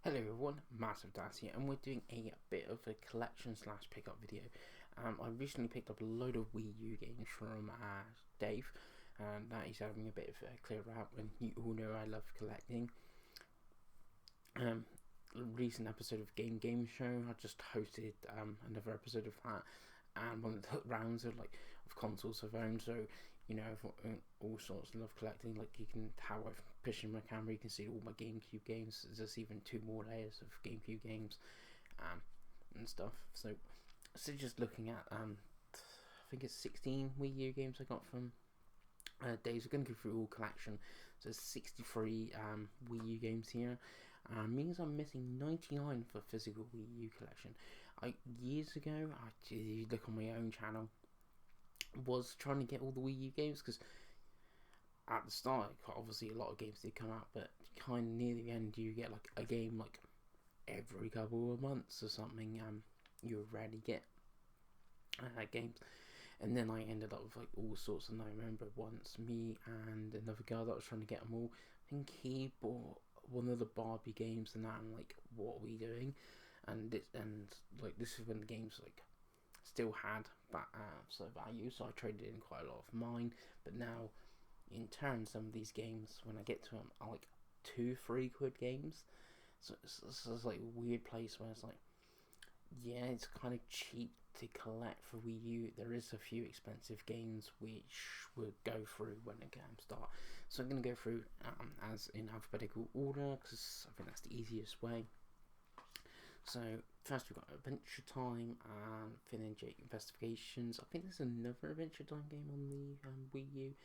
Hello everyone, Massive Das here, and we're doing a bit of a collection slash pickup video. I recently picked up a load of Wii U games from Dave, and he's having a bit of a clear out, and you all know I love collecting. Recent episode of Game Show, I just hosted another episode of that, and one of the rounds of consoles I've owned. So you know, I've all sorts of love collecting. Like you can how I've pushing my camera, you can see all my GameCube games. There's even 2 more layers of GameCube games, and stuff. So just looking at I think it's 16 Wii U games I got from Days. We're going to go through all collection. So there's 63 Wii U games here. Means I'm missing 99 for physical Wii U collection. Years ago, you look on my own channel, was trying to get all the Wii U games, because at the start, obviously a lot of games did come out, but kind of near the end, you get like a game like every couple of months or something. You would rarely get games, and then I ended up with like all sorts. And I remember once me and another girl that was trying to get them all. I think he bought one of the Barbie games, and I'm like, what are we doing? And this is when the games like still had value, so I traded in quite a lot of mine. But now, in turn, some of these games, when I get to them, are like 2-3 quid games. So it's like a weird place where it's like, yeah, it's kind of cheap to collect for Wii U. There is a few expensive games which we'll go through when the games start. So I'm going to go through as in alphabetical order, because I think that's the easiest way. So first we've got Adventure Time and Finn and Jake Investigations. I think there's another Adventure Time game on the Wii U.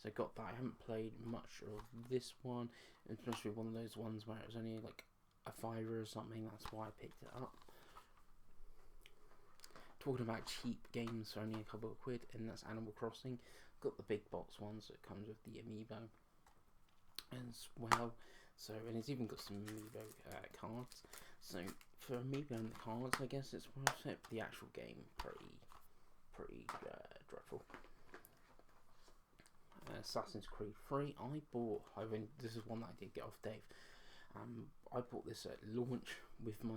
So I got that. I haven't played much of this one. It's supposed to be one of those ones where it was only like a $5 or something. That's why I picked it up. Talking about cheap games for only a couple of quid, and that's Animal Crossing. Got the big box ones that comes with the amiibo as well. So, and it's even got some amiibo cards. So for amiibo and the cards, I guess it's worth it. The actual game, pretty dreadful. Assassin's Creed 3. This is one that I did get off Dave. I bought this at launch with my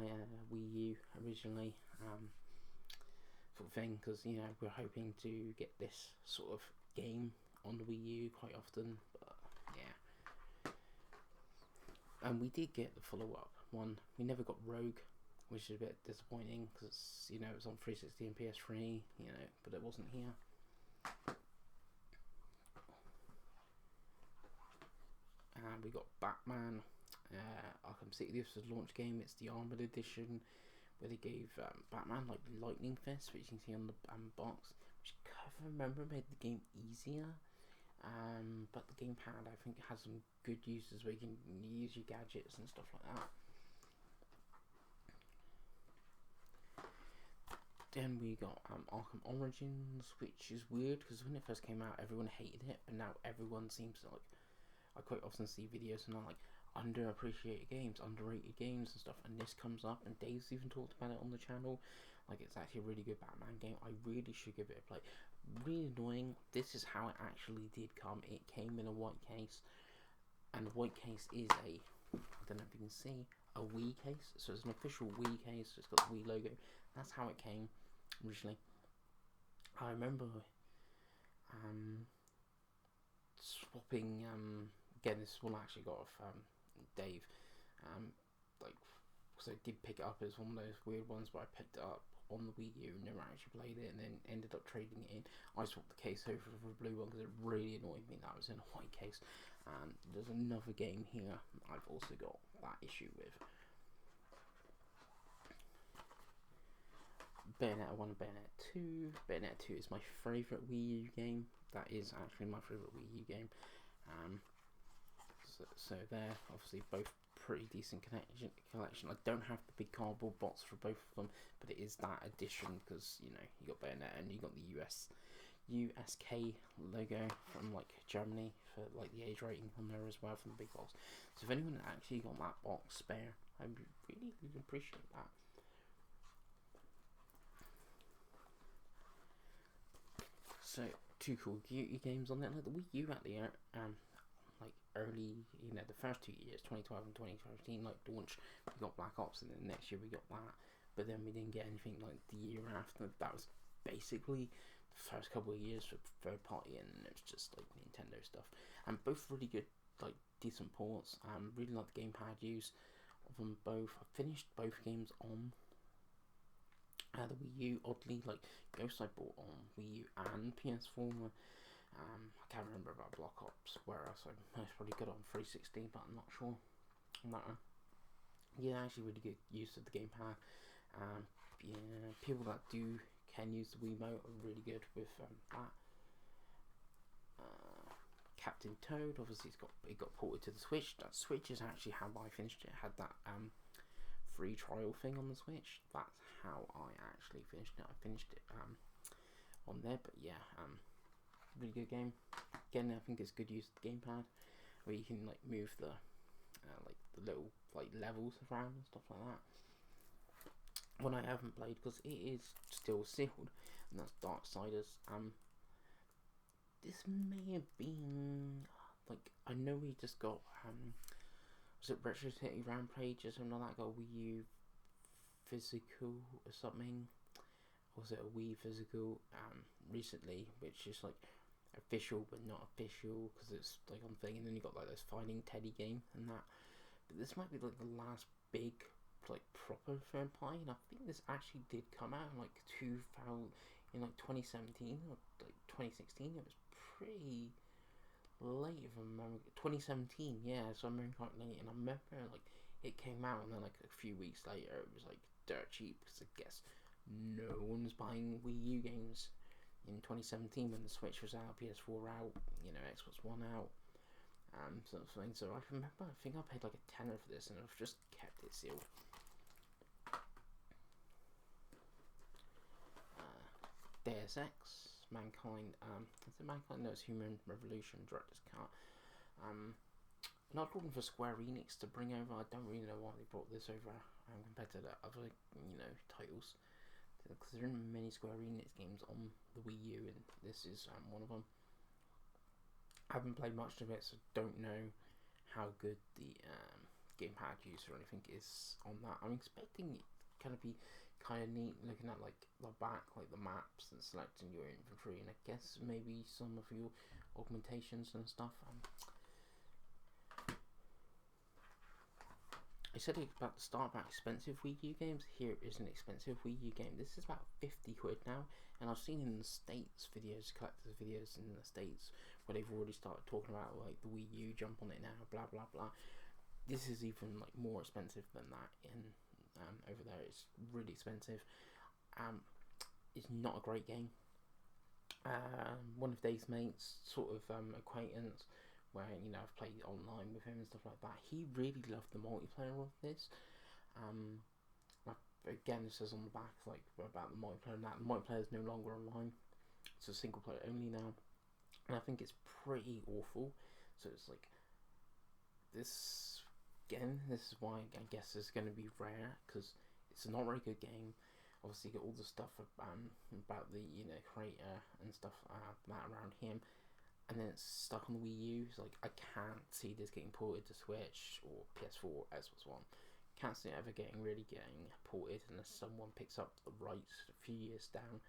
Wii U originally, sort of thing, because you know we're hoping to get this sort of game on the Wii U quite often, but yeah. And we did get the follow-up one. We never got Rogue, which is a bit disappointing, because you know it was on 360 and PS3, you know, but it wasn't here. And we got Batman Arkham City. This was a launch game. It's the Armored Edition, where they gave Batman like lightning fists, which you can see on the box, which if I remember made the game easier. But the gamepad, I think, has some good uses where you can use your gadgets and stuff like that. Then we got Arkham Origins, which is weird because when it first came out, everyone hated it, but now everyone seems to like. I quite often see videos and I'm like, underappreciated games, underrated games and stuff, and this comes up, and Dave's even talked about it on the channel. Like, it's actually a really good Batman game. I really should give it a play. Really annoying. This is how it actually did come. It came in a white case, and the white case is I don't know if you can see, a Wii case. So it's an official Wii case. It's got the Wii logo. That's how it came originally. I remember swapping. Again, this one I actually got off Dave. So I did pick it up as one of those weird ones where I picked it up on the Wii U and never actually played it, and then ended up trading it in. I swapped the case over for a blue one because it really annoyed me that I was in a white case. And there's another game here I've also got that issue with. Bayonetta 1 and Bayonetta 2. Bayonetta 2 is my favourite Wii U game. That is actually my favourite Wii U game. So they're obviously both pretty decent collection. I don't have the big cardboard box for both of them, but it is that edition because you know you got Bayonetta and you got the USK logo from like Germany for like the age rating on there as well from the big box. So if anyone actually got that box spare, I really appreciate that. So 2 Call of Duty games on there, like the Wii U at the like early, the first 2 years, 2012 and 2013, like launch, we got Black Ops, and then next year we got that. But then we didn't get anything like the year after. That was basically the first couple of years for third party, and it was just like Nintendo stuff. And both really good, like decent ports. Really like the gamepad use of them both. I finished both games on the Wii U. Oddly, like Ghost I bought on Wii U and PS4. I can't remember about Black Ops, where else I most probably got on 360, but I'm not sure on that one. Yeah, actually really good use of the gamepad. Yeah, people that can use the Wiimote are really good with that. Captain Toad, obviously it got ported to the Switch. That Switch is actually how I finished it. It had that free trial thing on the Switch. That's how I actually finished it. I finished it on there, but yeah, really good game. Again, I think it's good use of the gamepad, where you can like move the little like levels around and stuff like that. One I haven't played because it is still sealed, and that's Darksiders. This may have been like, I know we just got was it Retro City Rampage or something like that? Got a Wii U physical or something. Or was it a Wii physical recently, which is like official but not official because it's like on thing, and then you got like this Finding Teddy game and that. But this might be like the last big like proper third party, and I think this actually did come out in like 2017 or like 2016. It was pretty late, if I remember. 2017, yeah, so I remember quite late, and I remember like it came out, and then like a few weeks later it was like dirt cheap because I guess no one's buying Wii U games in 2017 when the Switch was out, PS4 out, Xbox One out, sort of thing. So I remember, I think I paid like a tenner for this, and I've just kept it sealed. Deus Ex, Mankind, is it Mankind? No, it's Human Revolution, director's cut. Not looking for Square Enix to bring over. I don't really know why they brought this over compared to the other, titles. Because there aren't many Square Enix games on the Wii U, and this is one of them. I haven't played much of it, so don't know how good the gamepad use or anything is on that. I'm expecting it to kind of be kind of neat, looking at like the back, like the maps and selecting your inventory, and I guess maybe some of your augmentations and stuff. I said about the start about expensive Wii U games. Here is an expensive Wii U game. This is about 50 quid now, and I've seen in the States videos, collectors videos in the States, where they've already started talking about like the Wii U, jump on it now, blah blah blah. This is even like more expensive than that in over there. It's really expensive. It's not a great game. One of Dave's mates, sort of acquaintance, where I've played online with him and stuff like that. He really loved the multiplayer of this. Again, it says on the back like about the multiplayer. And that the multiplayer is no longer online. It's a single player only now, and I think it's pretty awful. So it's like this. Again, this is why I guess it's going to be rare, because it's a not very good game. Obviously, you get all the stuff about the creator and stuff that around him, and then it's stuck on the Wii U. So like, I can't see this getting ported to Switch or PS4, Xbox One. Can't see it ever getting ported unless someone picks up the rights a few years down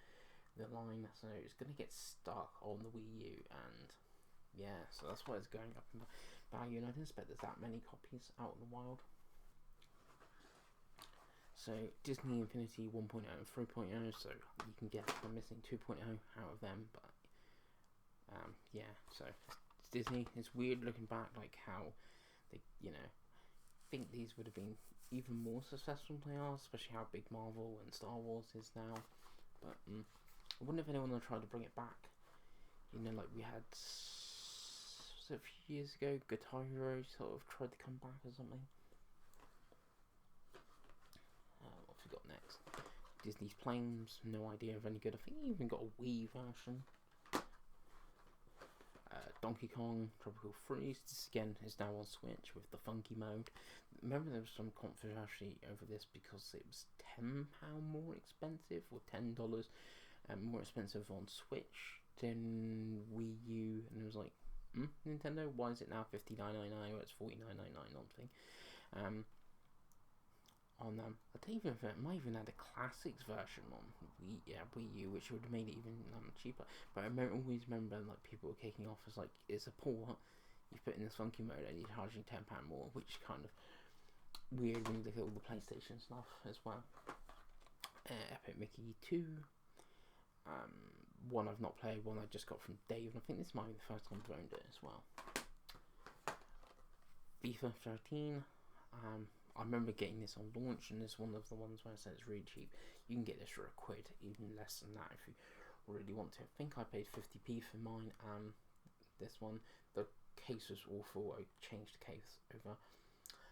the line. So it's going to get stuck on the Wii U, and yeah, so that's why it's going up in value, and I didn't expect there's that many copies out in the wild. So Disney Infinity 1.0 and 3.0, so you can guess I'm missing 2.0 out of them, but yeah, so it's Disney. It's weird looking back, like how they, think these would have been even more successful than they are, especially how big Marvel and Star Wars is now. But I wonder if anyone will try to bring it back. Like we had a few years ago, Guitar Hero sort of tried to come back or something. What have we got next? Disney's Planes, no idea of any good. I think you even got a Wii version. Donkey Kong Tropical Freeze. This again is now on Switch with the funky mode. Remember there was some controversy over this because it was £10 more expensive, or $10 more expensive on Switch than Wii U, and it was like Nintendo, why is it now $59.99 or it's $49.99 on thing? I don't even think it might even had a classics version on Wii U, which would have made it even cheaper. But I always remember like people were kicking off as like, it's a port, you put in this funky mode and you're charging £10 more, which is kind of weird when you look at all the PlayStation stuff as well. Epic Mickey 2. One I've not played, one I just got from Dave, and I think this might be the first time I've owned it as well. FIFA 13. I remember getting this on launch, and this is one of the ones where I said it's really cheap. You can get this for £1, even less than that if you really want to. I think I paid 50p for mine. This one, the case was awful. I changed the case over,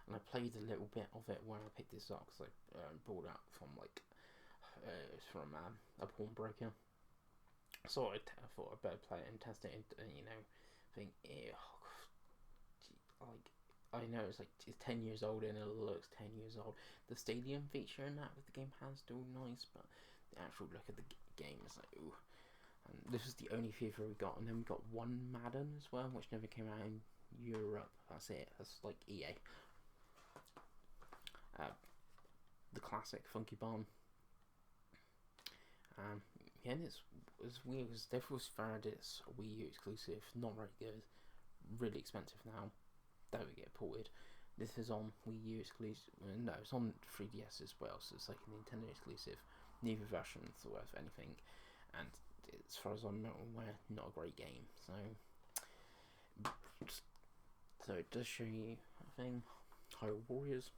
and I played a little bit of it when I picked this up because I bought it from a pawnbroker. So I thought I'd better play it and test it, and think, I know it's 10 years old and it looks 10 years old. The stadium feature in that with the game pad's still nice, but the actual look of the game is like, ooh. And this is the only FIFA we got, and then we got one Madden as well, which never came out in Europe. That's it. That's like EA. The classic Funky Bomb. Yeah, and it's weird because Devil's Third is a Wii U exclusive, not very good, really expensive now. That would get ported. This is on Wii U exclusive. No, it's on 3DS as well, so it's like a Nintendo exclusive. Neither version is worth anything, and as far as I'm aware, not a great game. So it does show you a thing. Hyrule Warriors.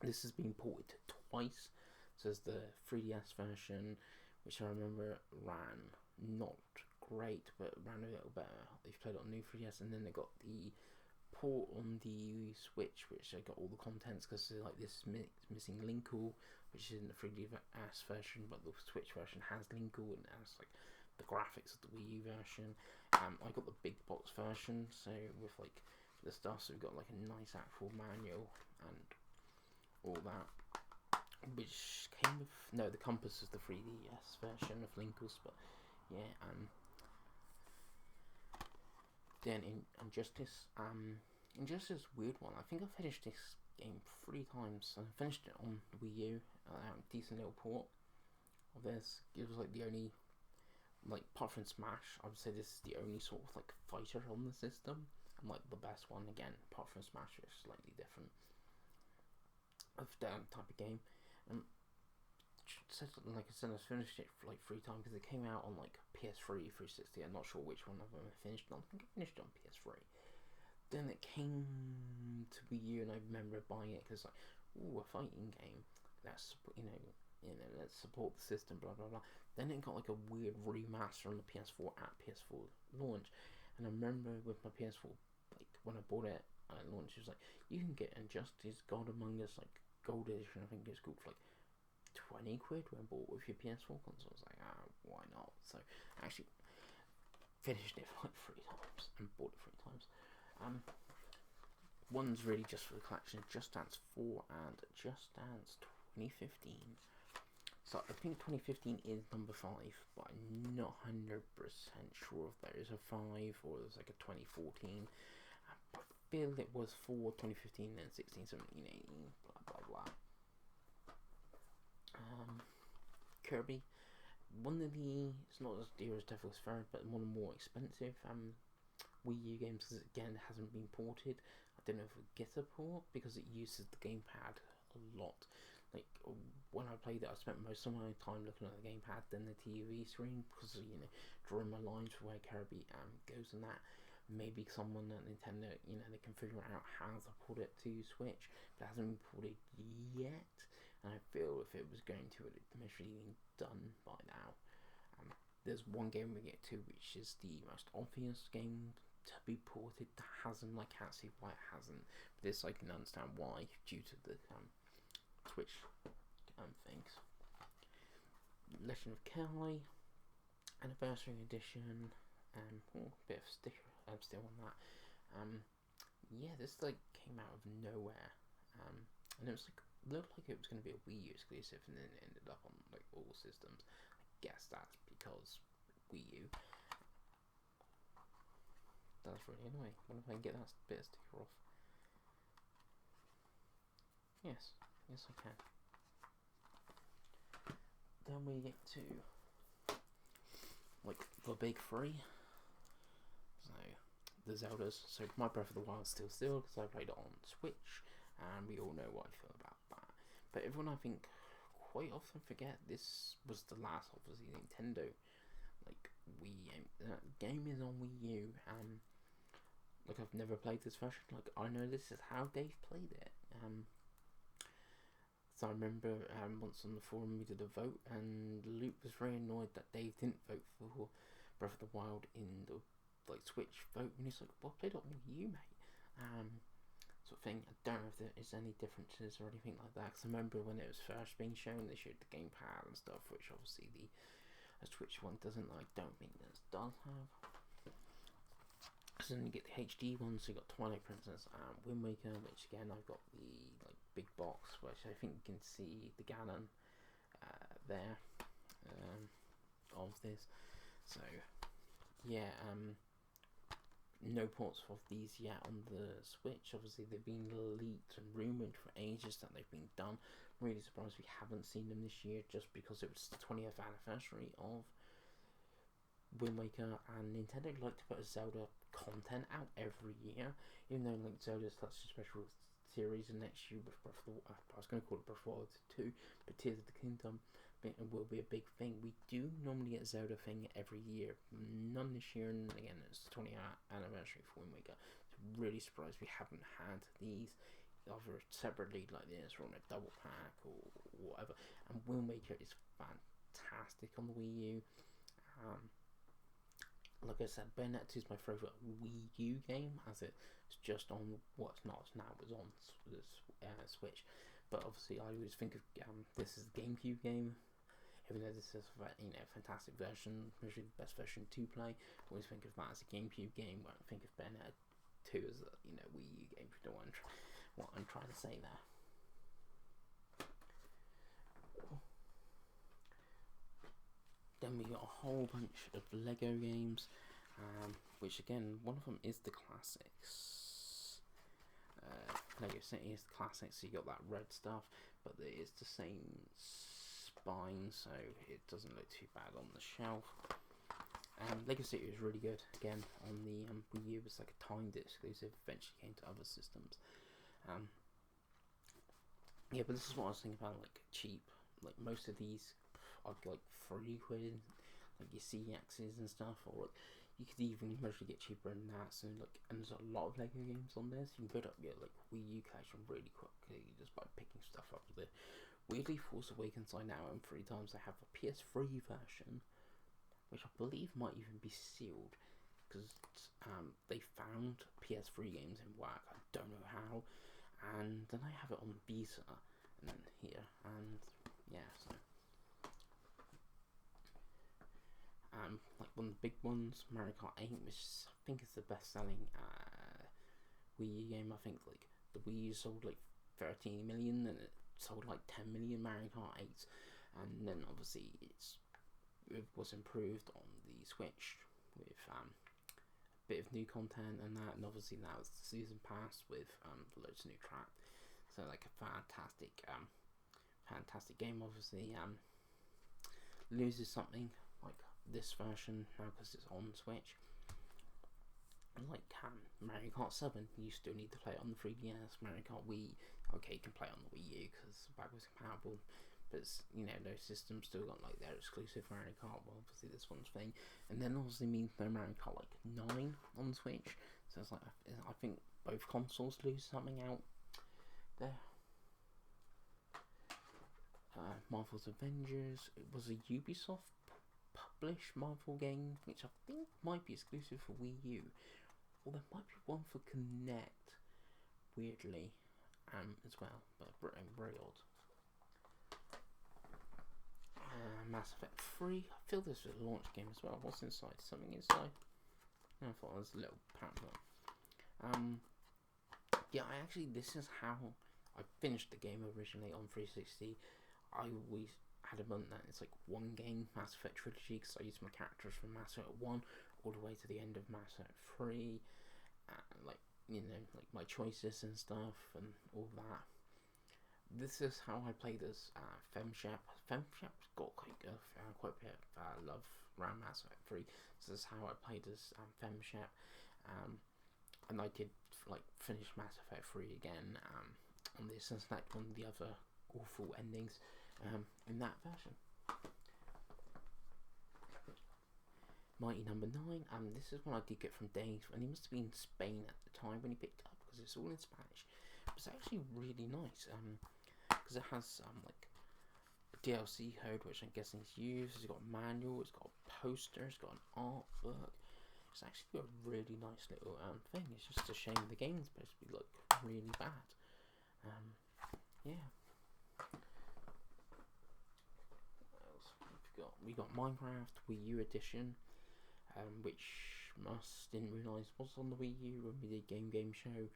This has been ported twice. So there's the 3DS version, which I remember ran not great, but ran a little better. They've played it on new 3DS, and then they got the port on the Switch, which I got all the contents because like this missing Linkle, which is in the 3DS version, but the Switch version has Linkle and has like the graphics of the Wii U version. I got the big box version, so with like the stuff, so we've got like a nice actual manual and all that, which came with the compass is the 3DS version of Linkles, but yeah. Then Injustice. Injustice is a weird one. I think I finished this game 3 times. I finished it on the Wii U. Decent little port of this. It was like the only, like apart from Smash, I would say this is the only sort of like fighter on the system, and like the best one again. Apart from Smash, it's slightly different of that type of game. Like I said, I finished it like 3 times because it came out on like PS3, 360. I'm not sure which one of them I finished on. I think I finished it on PS3. Then it came to Wii U, and I remember buying it because like, ooh, a fighting game. Let's let's support the system. Blah blah blah. Then it got like a weird remaster on the PS4 at PS4 launch, and I remember with my PS4, like when I bought it at launch, it was like you can get Injustice God Among Us like Gold Edition. I think it's called for like £20 when bought with your PS4 console. I was like, why not? So I actually finished it like 3 times and bought it 3 times. One's really just for the collection, Just Dance 4 and Just Dance 2015. So I think 2015 is number 5, but I'm not 100% sure if there is a 5 or there's like a 2014. I feel it was 4, 2015, then 16, 17, 18, blah blah blah. Kirby, one of the, it's not as dear as Devil's Third, but one of the more expensive Wii U games, because again it hasn't been ported. I don't know if it gets a port because it uses the gamepad a lot. Like when I played it, I spent most of my time looking at the gamepad than the TV screen because drawing my lines for where Kirby goes and that. Maybe someone at Nintendo, they can figure out how to port it to Switch, but it hasn't been ported yet. And I feel if it was going to, it would eventually been done by now. There's one game we get to, which is the most obvious game to be ported that hasn't. I can't see why it hasn't. But this I can understand why, due to the Switch things. Legend of Kai Anniversary Edition. Bit of sticker still on that. Yeah, this like came out of nowhere. And it was like looked like it was going to be a Wii U exclusive, and then it ended up on like all systems. I guess that's because Wii U. That's really annoying. I wonder if I can get that bit of sticker off. Yes, I can. Then we get to like the big three. So the Zeldas. So my Breath of the Wild still because I played it on Switch, and we all know what I feel about that. But everyone, I think, quite often forget this was the last, obviously, Nintendo like Wii game is on Wii U. Like I've never played this version. Like I know this is how Dave played it. So I remember once on the forum we did a vote, and Luke was very annoyed that Dave didn't vote for Breath of the Wild in the like Switch vote, and he's like, "Well, I played it on Wii U, mate." Sort of thing. I don't know if there is any differences or anything like that. Because I remember when it was first being shown, they showed the gamepad and stuff, which obviously the Switch one doesn't. I don't think this does have. So then you get the HD one, so you got Twilight Princess and Wind Waker, which again I've got the like big box, which I think you can see the gallon there of this. So yeah, no ports of these yet on the Switch. Obviously they've been leaked and rumoured for ages that they've been done. I'm really surprised we haven't seen them this year, just because it was the 20th anniversary of Wind Waker, and Nintendo like to put a Zelda content out every year, even though like Zelda's such a special series, and next year with Breath of the I was going to call it Breath of the Wild 2, but Tears of the Kingdom will be a big thing. We do normally get Zelda thing every year, none this year, and again it's the 20th anniversary for Wind Waker. So really surprised we haven't had these either separately like this or on a double pack or whatever. And Wind Waker is fantastic on the Wii U. Like I said, Bayonetta 2 is my favourite Wii U game, as it's just on what's not now was on the Switch. But obviously, I always think of this is the GameCube game, even though this is a fantastic version, usually the best version to play. I always think of that as a GameCube game. Where I think of Bayonetta 2 as a Wii U game. If you know what I'm trying to say there. Then we got a whole bunch of Lego games, which again, one of them is the classics. Lego City is the classics, so you got that red stuff, but it is the same spine, so it doesn't look too bad on the shelf. Lego City is really good. Again, on the Wii U, it's like a timed exclusive. Eventually came to other systems. Yeah, but this is what I was thinking about, like cheap. Like most of these are like £3, like your CXs and stuff, or like, you could even mostly get cheaper than that. So like, and there's a lot of Lego games on this. You can build up your like Wii U collection really quickly just by picking stuff up with it. Weirdly, Force Awakens I now own 3 times. I have a PS3 version, which I believe might even be sealed, because they found PS3 games in work. I don't know how, and then I have it on beta, and then here, and yeah, so. Like one of the big ones, Mario Kart 8, which I think is the best-selling Wii U game. I think like the Wii U sold like 13 million, and it sold like 10 million Mario Kart 8s, and then obviously it was improved on the Switch with a bit of new content and that, and obviously now it's the season pass with loads of new track. So like a fantastic game. Obviously loses something like this version now because it's on Switch. And like Mario Kart 7, you still need to play it on the 3DS. Mario Kart Wii, okay, you can play it on the Wii U because it's backwards compatible, but it's, those systems still got like their exclusive Mario Kart. Well, obviously this one's thing, and then obviously means no Mario Kart like 9 on Switch. So it's like I think both consoles lose something out there. Marvel's Avengers, it was a Ubisoft published Marvel game, which I think might be exclusive for Wii U, or there might be one for Kinect, weirdly, as well, but very odd. Mass Effect 3, I feel this was a launch game as well. What's inside? Something inside? I thought it was a little pamphlet. Yeah, this is how I finished the game originally on 360. I always had a month that it's like one game, Mass Effect Trilogy, because I used my characters from Mass Effect 1 all the way to the end of Mass Effect 3, and like my choices and stuff and all that. This is how I played as FemShep. FemShep's got quite a bit of love around Mass Effect 3. So this is how I played as FemShep, and I did finish Mass Effect 3 again on this and select one of the other awful endings in that version. Mighty Number 9, this is one I did get from Dave, and he must have been in Spain at the time when he picked it up, because it's all in Spanish. But it's actually really nice, because it has a DLC code, which I'm guessing is used. It's got a manual, it's got a poster, it's got an art book. It's actually a really nice little thing. It's just a shame the game's supposed to be really bad. Yeah. What else we got Minecraft Wii U edition. Which didn't realise was on the Wii U when we did Game Show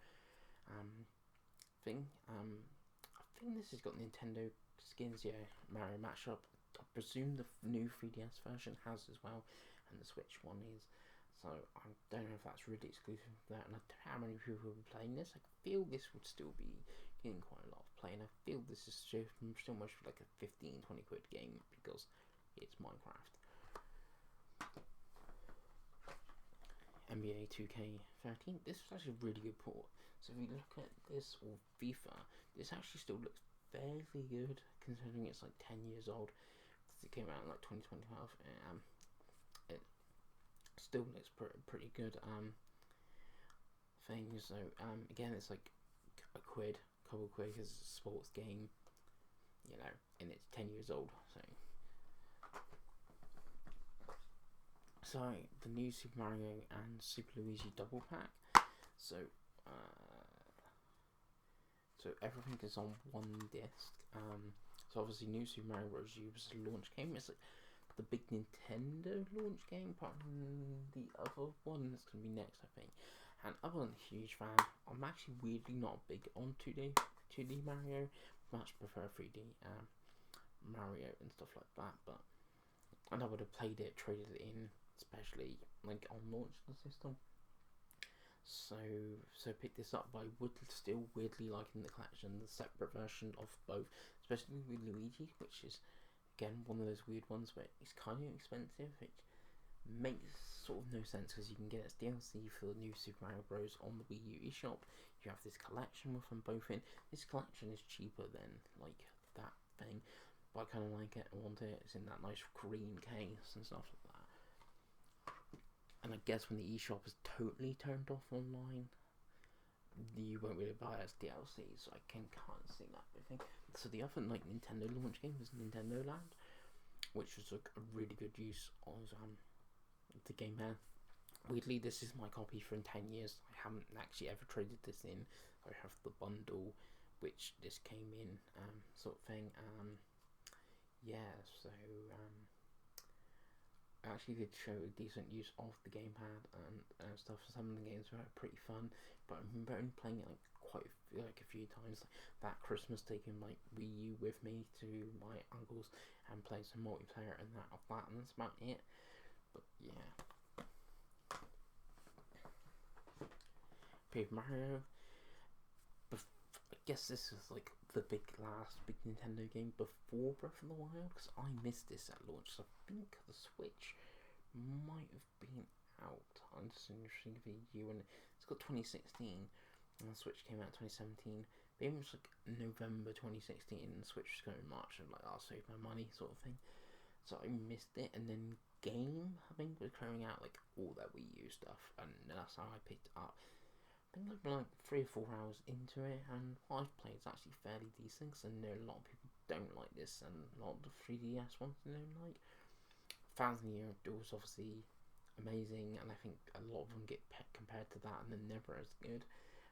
thing. I think this has got Nintendo skins, Mario Mashup. I presume the new 3DS version has as well, and the Switch one is. So I don't know if that's really exclusive to that, and I don't know how many people will be playing this. I feel this would still be getting quite a lot of play, and I feel this is still much like a 15-20 quid game because it's Minecraft. NBA 2K13. This was actually a really good port. So if you look at this or FIFA, this actually still looks fairly good considering it's 10 years old. It came out in 2012. It still looks pretty good. Things. So again, it's a couple quid because it's a sports game, and it's 10 years old. So the new Super Mario and Super Luigi double pack. So everything is on one disc. So obviously, New Super Mario Bros. U was a launch game. It's the big Nintendo launch game, apart from the other one that's gonna be next, I think. And I wasn't a huge fan. I'm actually weirdly not big on 2D Mario. Much prefer 3D Mario and stuff like that. But I would have played it, traded it in, especially on launch of the system. So pick this up, but I would still weirdly liking the collection, the separate version of both, especially with Luigi, which is again one of those weird ones where it's kind of expensive, which makes sort of no sense because you can get it as DLC for the new Super Mario Bros. On the Wii U eShop. You have this collection with them both in. This collection is cheaper than that thing, but I kind of like it. I want it. It's in that nice green case and stuff like that. And I guess when the eShop is totally turned off online, you won't really buy it as DLC, so I can kind of see that. I think so. The other Nintendo launch game was Nintendo Land, which was a really good use of the game there. Weirdly, this is my copy for 10 years. I haven't actually ever traded this in. I have the bundle, which this came in, sort of thing. I actually did show a decent use of the gamepad and stuff. Some of the games were pretty fun, but I remember only playing it a few times. That Christmas, taking my Wii U with me to my uncle's and playing some multiplayer and that, and that's about it. But yeah, Paper Mario. I guess this is the last big Nintendo game before Breath of the Wild, because I missed this at launch. So I think the Switch might have been out. I'm just interested for you, and it's got 2016, and the Switch came out 2017. The game was November 2016, and the Switch was going in March, and I'll save my money sort of thing. So I missed it, and then Game, I think, was clearing out all that Wii U stuff, and that's how I picked it up. I think I've been 3 or 4 hours into it, and what I've played is actually fairly decent, because I know a lot of people don't like this, and a lot of the 3DS ones they don't like. 1000 Year Door is obviously amazing, and I think a lot of them get compared to that, and they're never as good.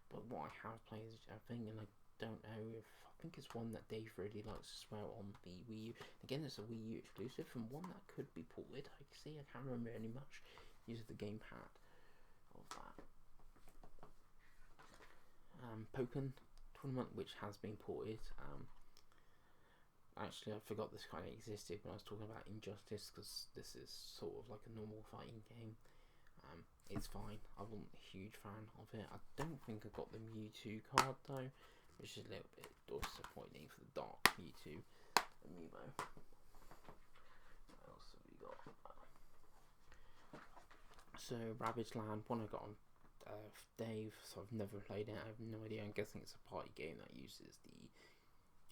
But what I have played is a thing, and I don't know if, I think it's one that Dave really likes as well on the Wii U. Again, it's a Wii U exclusive, and one that could be ported. I can't remember any much use of the gamepad of that. Pokken Tournament, which has been ported. Actually, I forgot this kind of existed when I was talking about Injustice, because this is sort of like a normal fighting game. It's fine. I wasn't a huge fan of it. I don't think I got the Mewtwo card though, which is a little bit disappointing for the Dark Mewtwo amiibo. What else have we got? So Rabbids Land, one I got on Dave, so I've never played it. I have no idea. I'm guessing it's a party game that uses the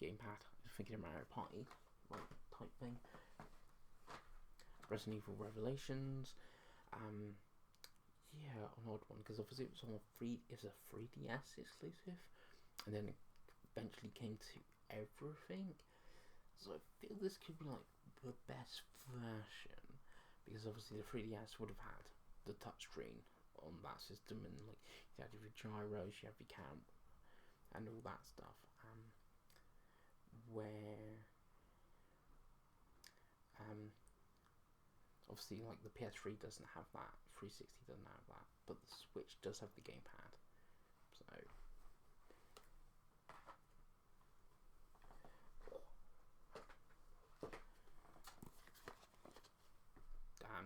gamepad. I'm thinking of Mario Party type thing. Resident Evil Revelations. Yeah, an odd one because obviously it was on a 3DS exclusive, and then it eventually came to everything. So I feel this could be like the best version because obviously the 3DS would have had the touchscreen on that system, and like you had your gyros, you have your cam, and all that stuff. Where obviously like the PS3 doesn't have that, 360 doesn't have that, but the Switch does have the gamepad. So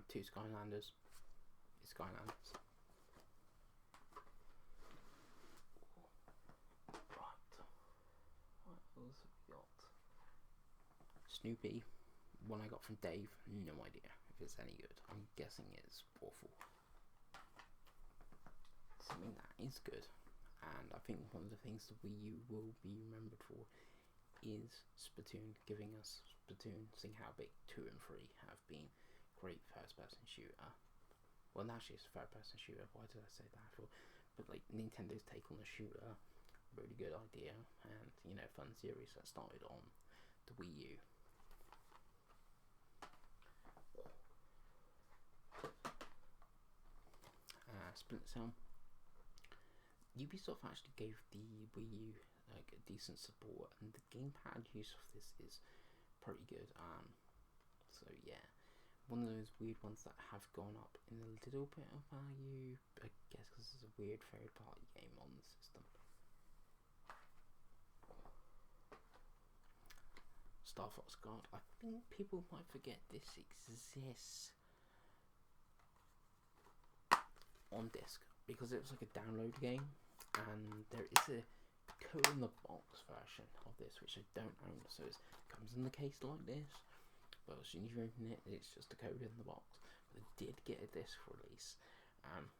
two Skylanders. It's Skylanders. Right. What else have we got? Snoopy. One I got from Dave. No idea if it's any good. I'm guessing it's awful. Something that is good, and I think one of the things the Wii U will be remembered for is Splatoon, giving us Splatoon, seeing how big 2 and 3 have been. Great first-person shooter. Well, actually it's a third-person shooter. Why did I say that for? But like Nintendo's take on the shooter, really good idea, and fun series that started on the Wii U. Splinter Cell. Ubisoft actually gave the Wii U like a decent support, and the gamepad use of this is pretty good. So yeah, one of those weird ones that have gone up in a little bit of value, I guess because it's a weird third-party game on the system. Star Fox Guard. I think people might forget this exists on disc because it was like a download game, and there is a code in the box version of this which I don't own, so it comes in the case like this, but as soon as you open it, it's just a code in the box. But I did get a disc release,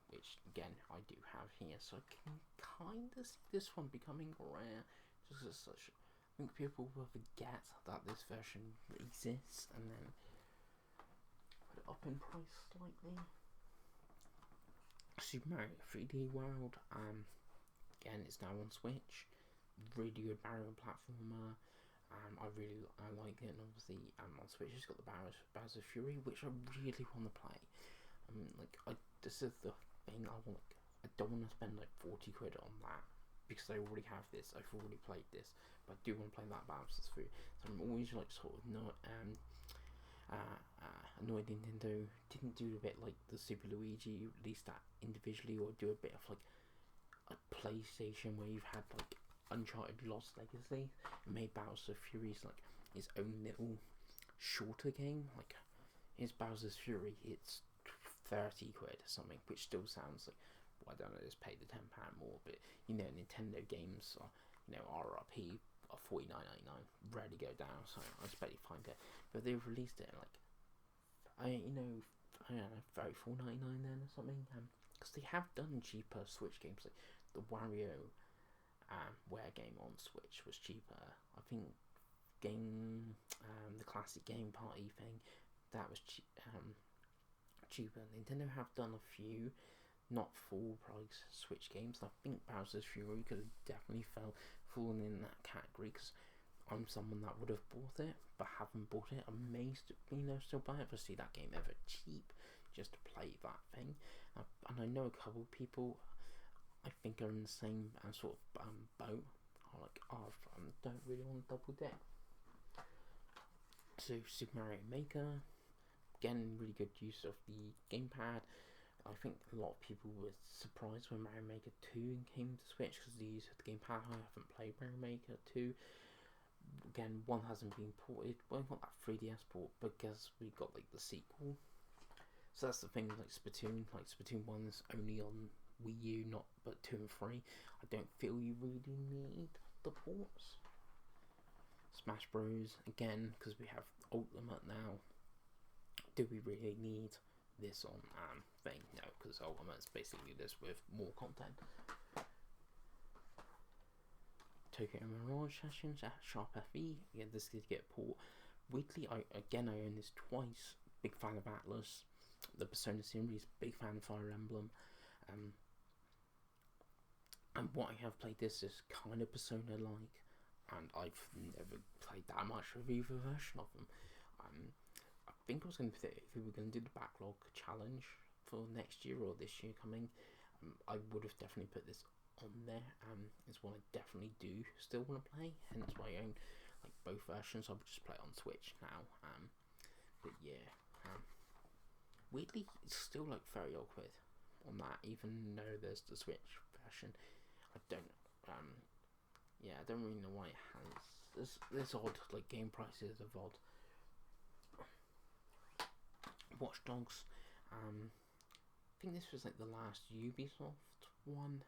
which again I do have here, so I can kind of see this one becoming rare, just as such. I think people will forget that this version exists and then put it up in price slightly. Super Mario 3D World, again it's now on Switch. Really good Mario platformer. I like it, and obviously on Switch it's got the Bowser Fury, which I really want to play. This is the thing I want. I don't want to spend like 40 quid on that because I already have this. I've already played this, but I do want to play that Bowser's Fury. So I'm always like sort of not annoyed Nintendo didn't do a bit like the Super Luigi, release that individually, or do a bit of like a PlayStation where you've had like Uncharted Lost Legacy and made Bowser Fury's like his own little shorter game. Like his Bowser's Fury, it's 30 quid or something, which still sounds like, well, I don't know, just pay the £10 more, but Nintendo games are RRP are $49.99, rarely go down, so I just barely find it. But they've released it like I don't know, $34.99 then or something. Because they have done cheaper Switch games, like the Wario Ware game on Switch was cheaper. I think the classic Game Party thing, that was cheaper. Nintendo have done a few not full price Switch games. I think Bowser's Fury could have definitely fallen in that category, because I'm someone that would have bought it but haven't bought it. I'm amazed still buy it. If I see that game ever cheap just to play that thing, and I know a couple of people I think are in the same sort of boat. Are like, I don't really want to double dip. So Super Mario Maker, again, really good use of the gamepad. I think a lot of people were surprised when Mario Maker 2 came to Switch because they used the gamepad. I haven't played Mario Maker 2. Again, 1 hasn't been ported. Well, not that 3DS port, because we got like the sequel. So that's the thing with like Splatoon 1 is only on Wii U, not but 2 and 3. I don't feel you really need the ports. Smash Bros. Again, because we have Ultimate now. Do we really need this on thing? No, because Ultimate's basically this with more content. Tokyo Mirage Sessions at Sharp FE. Yeah, this did get a port. Weirdly, I own this twice. Big fan of Atlas. The Persona series, big fan of Fire Emblem. And what I have played this is kind of Persona-like, and I've never played that much of either version of them. I think I was going to say, if we were going to do the backlog challenge for next year or this year coming, I would have definitely put this on there. It's one I definitely do still want to play, hence why I own like both versions. I would just play it on Switch now. But yeah, weirdly, it's still like very awkward on that, even though there's the Switch version. I don't really know why it has this odd like game prices of odd. Watch Dogs, I think this was like the last Ubisoft one.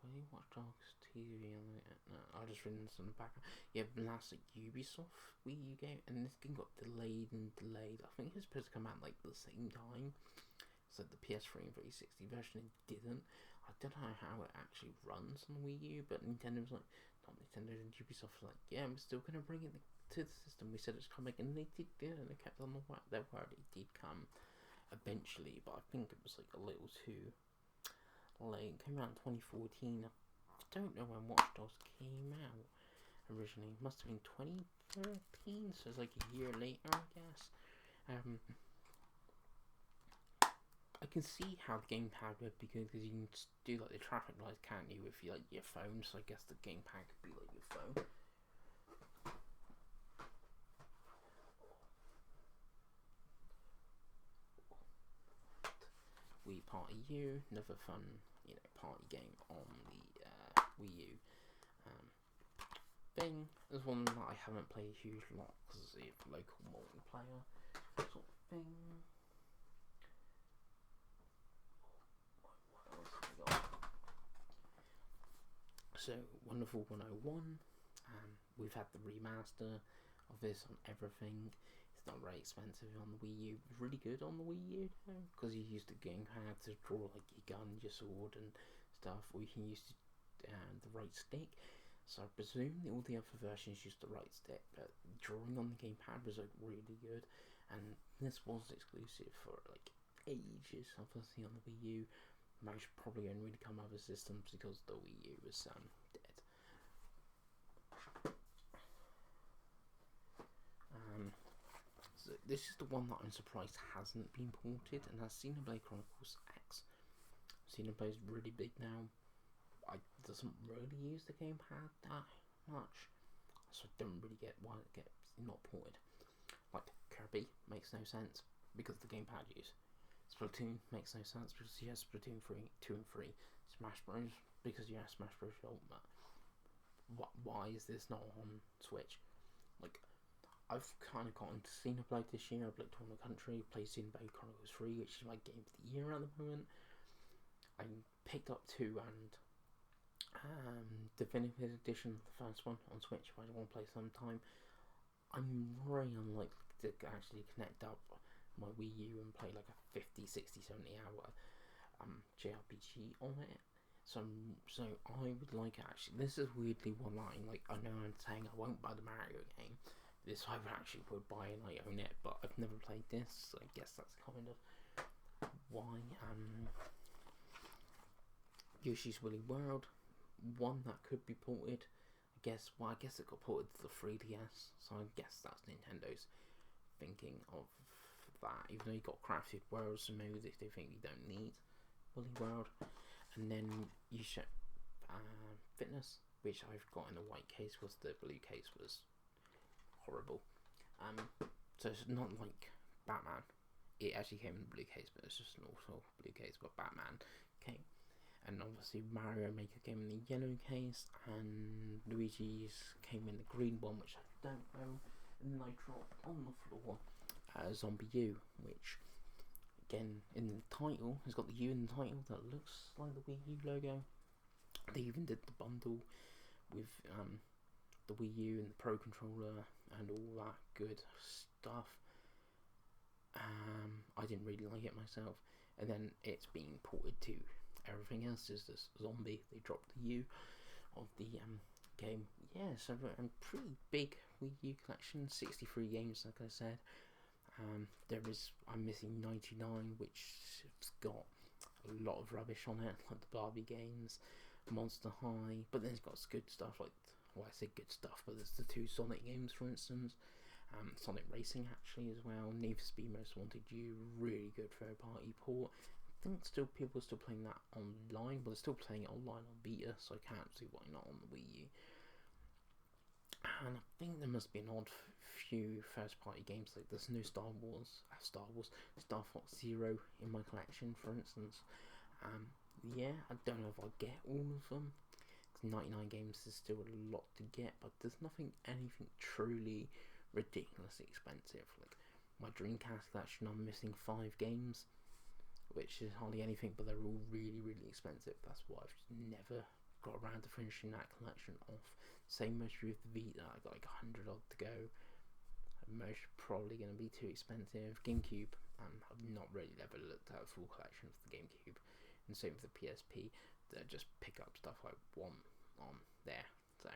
Wait, Watch Dogs TV on it. No, I just written this in the background. Yeah, last like Ubisoft Wii U game, and this game got delayed. I think it was supposed to come out like the same time. So the PS3 and 360 version, it didn't. I don't know how it actually runs on the Wii U, but Nintendo was like, not Nintendo, and Ubisoft was like, yeah, we're still going to bring it to the system. We said it's coming, and they did, and they kept on their word. It did come eventually, but I think it was like a little too late. It came out in 2014. I don't know when Watch Dogs came out originally. It must have been 2013, so it's like a year later, I guess. I can see how the gamepad would be good, because you can do like the traffic lights, can't you, with your, like, your phone, so I guess the gamepad could be like your phone. Wii Party U, another fun, party game on the Wii U thing. There's one that I haven't played a huge lot because it's a local multiplayer sort of thing. So, Wonderful 101, we've had the remaster of this on everything. It's not very expensive on the Wii U. It's really good on the Wii U, because you use the gamepad to draw like your gun, your sword and stuff, or you can use the right stick. So I presume all the other versions use the right stick, but drawing on the gamepad was like really good, and this was exclusive for like ages, obviously on the Wii U. Most probably only really come other systems because the Wii U was dead. So this is the one that I'm surprised hasn't been ported, and that's Xenoblade Chronicles X. Xenoblade is really big now. It doesn't really use the gamepad that much, so I don't really get why it gets not ported. Like Kirby makes no sense because the gamepad use. Splatoon makes no sense because you have Splatoon 2 and 3. Smash Bros. Because you have Smash Bros. Ultimate. Why is this not on Switch? Like, I've kind of gotten to Xenoblade this year. I've looked on the country, played Xenoblade Chronicles 3, which is my game of the year at the moment. I picked up 2 and Definitive Edition, the first one, on Switch, if I want to play sometime. I'm very unlikely to actually connect up my Wii U and play like a 50, 60, 70 hour JRPG on it. So I would like, actually, this is weirdly one line, like, I know I'm saying I won't buy the Mario game. This I actually would buy and I own it, but I've never played this, so I guess that's kind of why. Yoshi's Woolly World, one that could be ported. I guess it got ported to the 3DS, so I guess that's Nintendo's thinking of that, even though you got Crafted Worlds, so maybe they think you don't need Woolly World. And then you should Fitness, which I've got in the white case, because the blue case was horrible. So it's not like Batman. It actually came in the blue case, but it's just an awful blue case, but Batman came. And obviously Mario Maker came in the yellow case, and Luigi's came in the green one, which I don't know. And then I dropped on the floor Zombie U, which again in the title has got the U in the title that looks like the Wii U logo. They even did the bundle with the Wii U and the Pro controller and all that good stuff. I didn't really like it myself, and then it's being ported to everything else. Is this Zombie? They dropped the U of the game. Yeah, so a pretty big Wii U collection, 63 games, like I said. I'm missing 99, which has got a lot of rubbish on it, like the Barbie games, Monster High, but then it's got good stuff like, well, I say good stuff, but there's the 2 Sonic games, for instance, Sonic Racing actually as well, Need for Speed Most Wanted U, really good third-party port. I think people are still playing that online, but they're still playing it online on beta, so I can't see why not on the Wii U. And I think there must be an odd few first-party games, like there's no Star Fox Zero in my collection, for instance. Yeah, I don't know if I'll get all of them, because 99 games is still a lot to get, but there's anything truly ridiculously expensive. Like my Dreamcast collection, I'm missing 5 games, which is hardly anything, but they're all really, really expensive. That's why I've never got around to finishing that collection off. Same as with the Vita, I got like 100 odd to go. Most probably going to be too expensive. GameCube, I've not really ever looked at a full collection of the GameCube, and same with the PSP. They just pick up stuff I want on there. So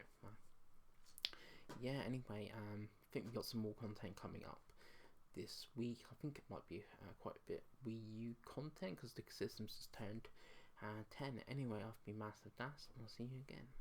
yeah. Anyway, I think we got some more content coming up this week. I think it might be quite a bit Wii U content because the systems just turned 10. Anyway, I've been Massive Das, and I'll see you again.